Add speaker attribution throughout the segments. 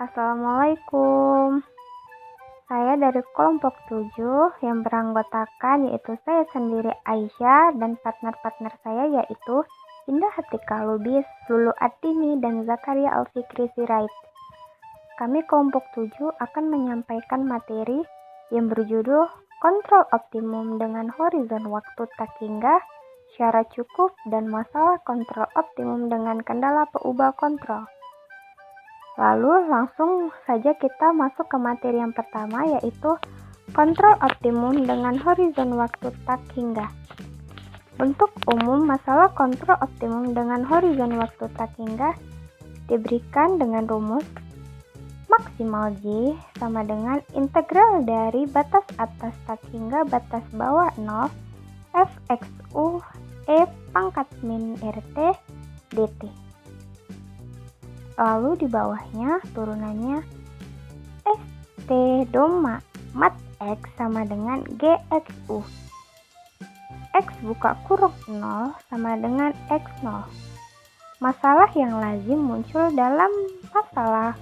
Speaker 1: Assalamualaikum. Saya dari kelompok 7 yang beranggotakan yaitu saya sendiri Aisyah dan partner-partner saya yaitu Indah Hatika Lubis, Lulu Atini, dan Zakaria Alfikri Sirait. Kami kelompok 7 akan menyampaikan materi yang berjudul Kontrol Optimum dengan Horizon Waktu Tak Hingga, Syarat Cukup, dan Masalah Kontrol Optimum dengan Kendala Peubah Kontrol. Lalu langsung saja kita masuk ke materi yang pertama yaitu kontrol optimum dengan horizon waktu tak hingga. Untuk umum masalah kontrol optimum dengan horizon waktu tak hingga diberikan dengan rumus maksimal J sama dengan integral dari batas atas tak hingga batas bawah 0 fxu e pangkat min rt dt. Lalu di bawahnya turunannya st doma mat x sama dengan gxu. X buka kurung 0 sama dengan x0. Masalah yang lazim muncul dalam masalah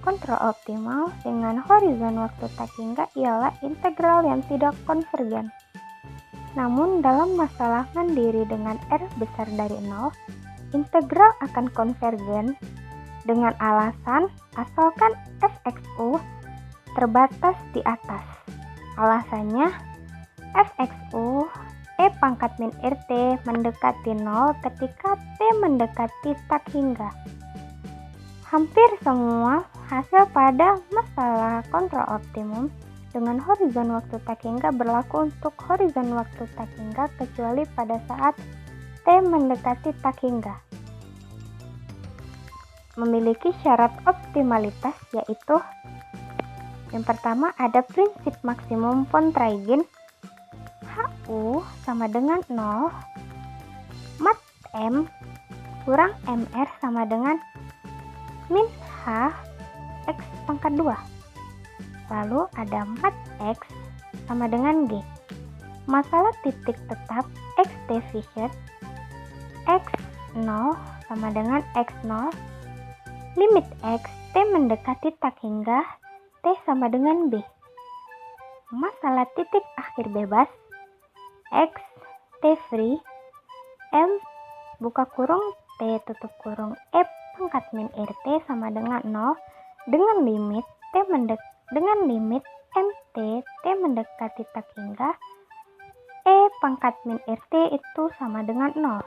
Speaker 1: kontrol optimal dengan horizon waktu tak hingga ialah integral yang tidak konvergen. Namun dalam masalah mandiri dengan R besar dari 0, integral akan konvergen dengan alasan asalkan fxu terbatas di atas. Alasannya fxu e pangkat min rt mendekati 0 ketika t mendekati tak hingga. Hampir semua hasil pada masalah kontrol optimum dengan horizon waktu tak hingga berlaku untuk horizon waktu tak hingga kecuali pada saat t mendekati tak hingga. Memiliki syarat optimalitas yaitu yang pertama ada prinsip maksimum Pontryagin HU sama dengan 0 mat M kurang MR sama dengan min H X pangkat 2. Lalu ada mat X sama dengan G. Masalah titik tetap XT Fisher X0 sama dengan X0. Limit X T mendekati tak hingga T sama dengan B. Masalah titik akhir bebas X T free M buka kurung T tutup kurung E pangkat min RT sama dengan 0 dengan limit MT T mendekati tak hingga E pangkat min RT itu sama dengan 0.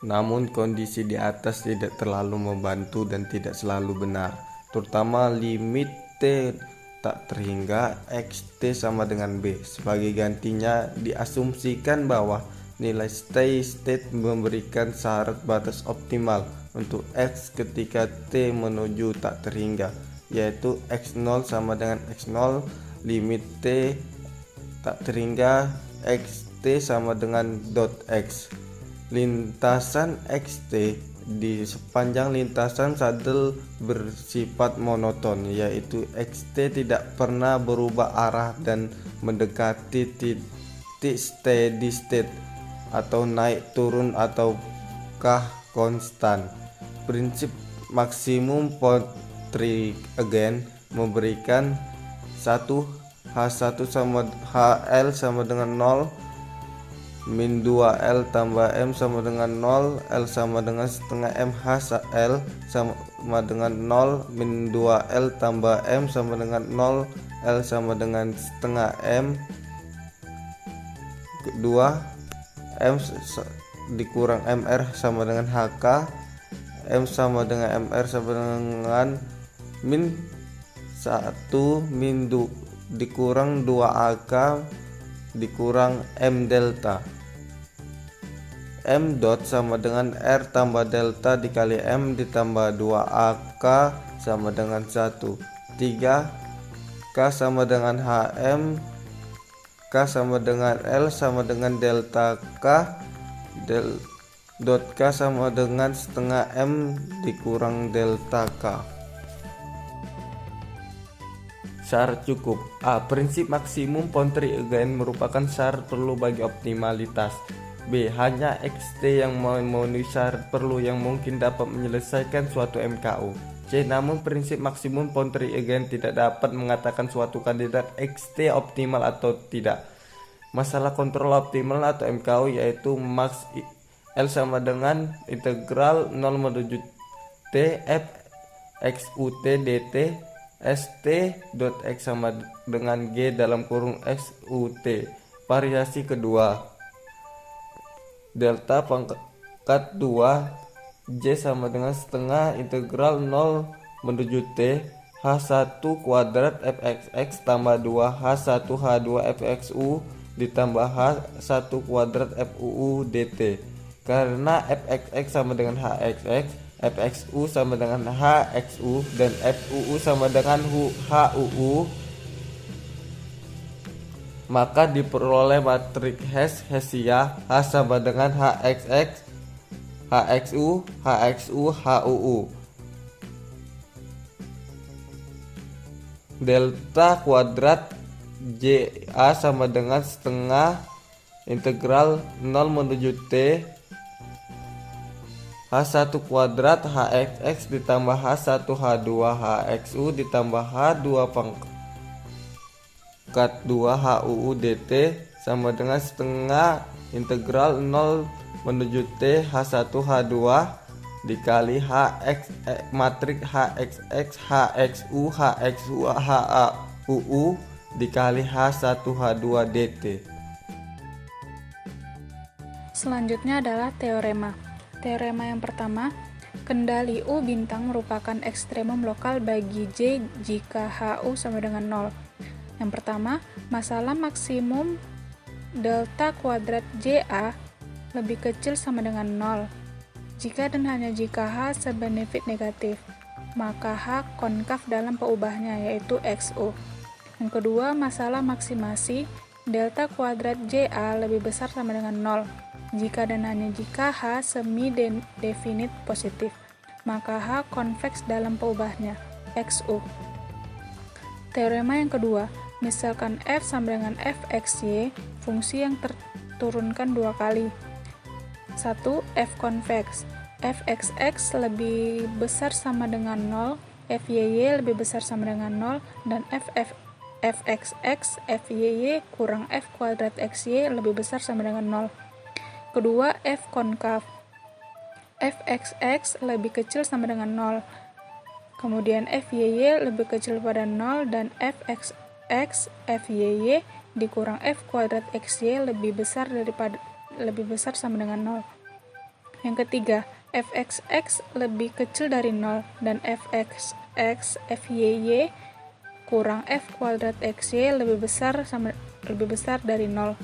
Speaker 2: Namun kondisi di atas tidak terlalu membantu dan tidak selalu benar, terutama limit T tak terhingga XT sama dengan B. Sebagai gantinya diasumsikan bahwa nilai steady state memberikan syarat batas optimal untuk X ketika T menuju tak terhingga, yaitu X0 sama dengan X0, limit T tak terhingga XT sama dengan dot X. Lintasan XT di sepanjang lintasan saddle bersifat monoton, yaitu XT tidak pernah berubah arah dan mendekati titik steady state atau naik turun ataukah konstan. Prinsip maksimum Pontryagin memberikan 1 H1 sama HL sama dengan 0, min 2L tambah M sama dengan 0, L sama dengan setengah M, L sama dengan 0, min 2L tambah M sama dengan 0, L sama dengan setengah M, 2 M dikurang MR sama dengan HK, M sama dengan MR sama dengan min 1 min dikurang 2AK dikurang M delta. M dot sama dengan R tambah delta dikali M ditambah 2AK sama dengan 1. 3 K sama dengan HM, K sama dengan L sama dengan delta K, dot K sama dengan setengah M dikurang delta K. Syarat cukup. A. Prinsip maksimum Pontryagin merupakan syarat perlu bagi optimalitas. B. Hanya XT yang memenuhi syarat perlu yang mungkin dapat menyelesaikan suatu MKU. C. C. Namun prinsip maksimum boundary again tidak dapat mengatakan suatu kandidat XT optimal atau tidak. Masalah kontrol optimal atau MKO yaitu max L sama dengan integral 0 menuju T f x ut dt st dot x sama dengan g dalam kurung x ut. Variasi kedua, delta pangkat 2 j sama dengan setengah integral 0 menuju t h1 kuadrat fxx tambah 2 h1 h2 fxu ditambah h1 kuadrat fuu dt. Karena fxx sama dengan hxx, fxu sama dengan hxu, dan fuu sama dengan huu, maka diperoleh matriks Hessian H sama dengan hxx, hxu, huu. Delta kuadrat JA sama dengan setengah integral 0 menuju T H1 kuadrat hxx ditambah h1 h2 hxu ditambah h2 pangkat 2 huu dt sama dengan setengah integral 0 menuju T h1 h2 dikali matriks hxx, hxu, huu dikali h1 h2 dt.
Speaker 3: Selanjutnya adalah teorema. Teorema yang pertama, kendali U bintang merupakan ekstremum lokal bagi J jika HU sama dengan 0. Yang pertama, masalah maksimum delta kuadrat JA lebih kecil sama dengan 0. Jika dan hanya jika H sebenefit negatif, maka H konkav dalam peubahnya yaitu XU. Yang kedua, masalah maksimasi delta kuadrat JA lebih besar sama dengan 0. Jika dan hanya jika H semi-definite positif, maka H konveks dalam peubahnya, XU. Teorema yang kedua, misalkan F sama dengan fxy, fungsi yang terturunkan dua kali. 1. F konveks, fxx lebih besar sama dengan 0, fyy lebih besar sama dengan 0, dan fxx, fyy kurang f kuadrat xy lebih besar sama dengan 0. Kedua, F konkav, fxx lebih kecil sama dengan 0, kemudian fyy lebih kecil pada 0, dan fxx, fyy dikurang f kuadrat xy lebih besar sama dengan 0. Yang ketiga, fxx lebih kecil dari 0, dan fxx, fyy kurang f kuadrat xy lebih besar dari 0,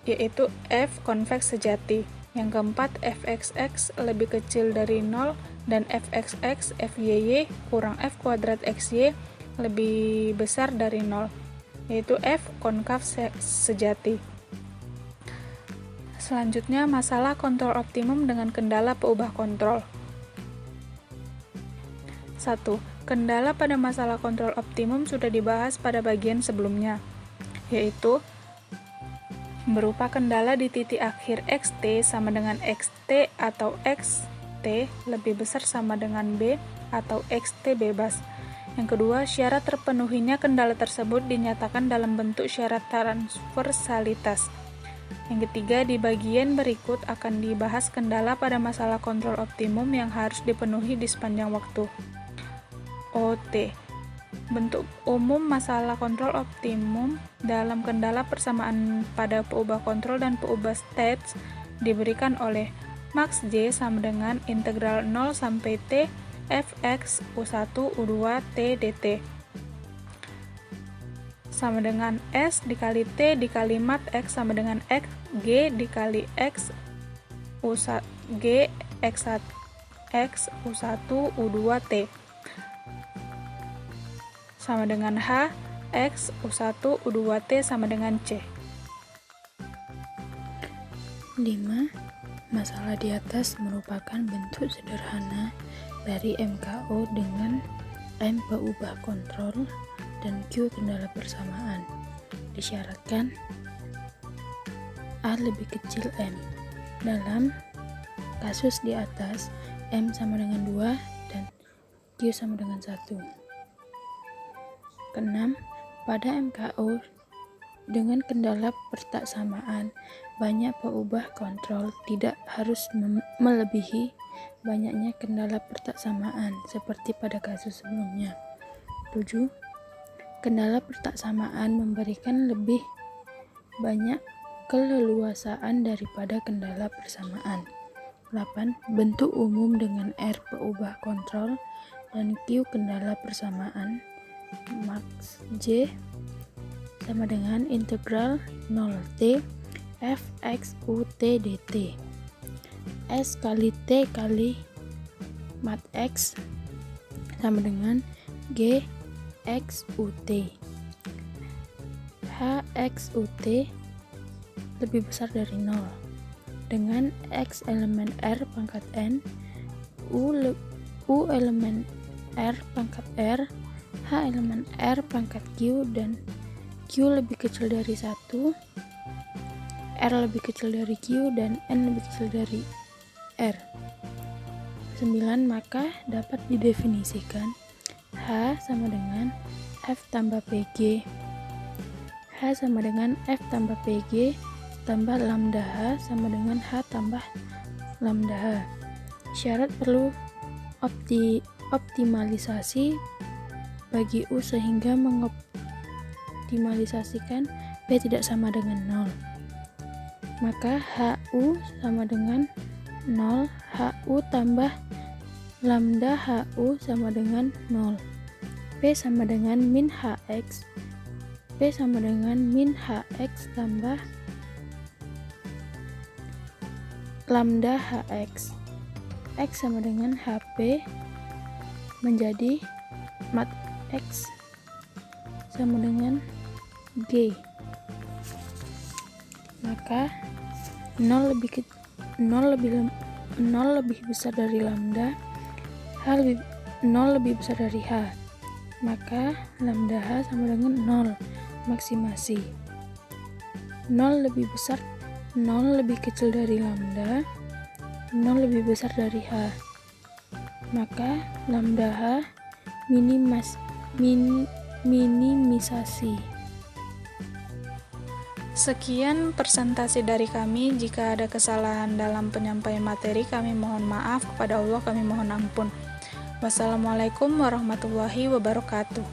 Speaker 3: yaitu F konveks sejati. Yang keempat, fxx lebih kecil dari 0 dan fxx, fyy kurang f kuadrat xy lebih besar dari 0, yaitu F konkav sejati. Selanjutnya, masalah kontrol optimum dengan kendala peubah kontrol. 1. Kendala pada masalah kontrol optimum sudah dibahas pada bagian sebelumnya, yaitu berupa kendala di titik akhir xt sama dengan xt atau xt lebih besar sama dengan b atau xt bebas. Yang kedua, syarat terpenuhinya kendala tersebut dinyatakan dalam bentuk syarat transversalitas. Yang ketiga, di bagian berikut akan dibahas kendala pada masalah kontrol optimum yang harus dipenuhi di sepanjang waktu. OT. Bentuk umum masalah kontrol optimum dalam kendala persamaan pada peubah kontrol dan peubah states diberikan oleh max J sama dengan integral 0 sampai T fx u1 u2 T dt sama dengan S dikali T dikali mat X sama dengan X G dikali X u1 G X1 X u1 u2 T sama dengan H, X, U1, U2T sama dengan C.
Speaker 4: 5. Masalah di atas merupakan bentuk sederhana dari MKO dengan M peubah kontrol dan Q kendala persamaan. Disyaratkan A lebih kecil M. Dalam kasus di atas, M sama dengan 2 dan Q sama dengan 1. Keenam, pada MKO dengan kendala pertaksamaan, banyak peubah kontrol tidak harus melebihi banyaknya kendala pertaksamaan seperti pada kasus sebelumnya. 7. Kendala pertaksamaan memberikan lebih banyak keleluasaan daripada kendala persamaan. 8. Bentuk umum dengan R peubah kontrol dan Q kendala persamaan, max J sama dengan integral 0t f x u t dt. S kali T kali mat X sama dengan G X U T. H X U T lebih besar dari 0 dengan X elemen R pangkat N, U elemen R pangkat R, H elemen R pangkat Q, dan Q lebih kecil dari 1, R lebih kecil dari Q, dan N lebih kecil dari R. 9. Maka dapat didefinisikan H sama dengan F tambah PG. H sama dengan F tambah PG tambah lambda H sama dengan H tambah lambda H. Syarat perlu optimalisasi bagi U sehingga mengoptimalisasikan P tidak sama dengan 0. Maka HU sama dengan 0, HU tambah lambda HU sama dengan 0. P sama dengan min HX. P sama dengan min HX tambah lambda HX. X sama dengan HP menjadi mat X sama dengan G. Maka 0 lebih besar dari lambda, 0 lebih besar dari H. Maka lambda H sama dengan 0 maksimasi. 0 lebih besar, 0 lebih kecil dari lambda, 0 lebih besar dari H. Maka lambda H minimisasi.
Speaker 3: Sekian presentasi dari kami. Jika ada kesalahan dalam penyampaian materi, kami mohon maaf. Kepada Allah kami mohon ampun. Wassalamualaikum warahmatullahi wabarakatuh.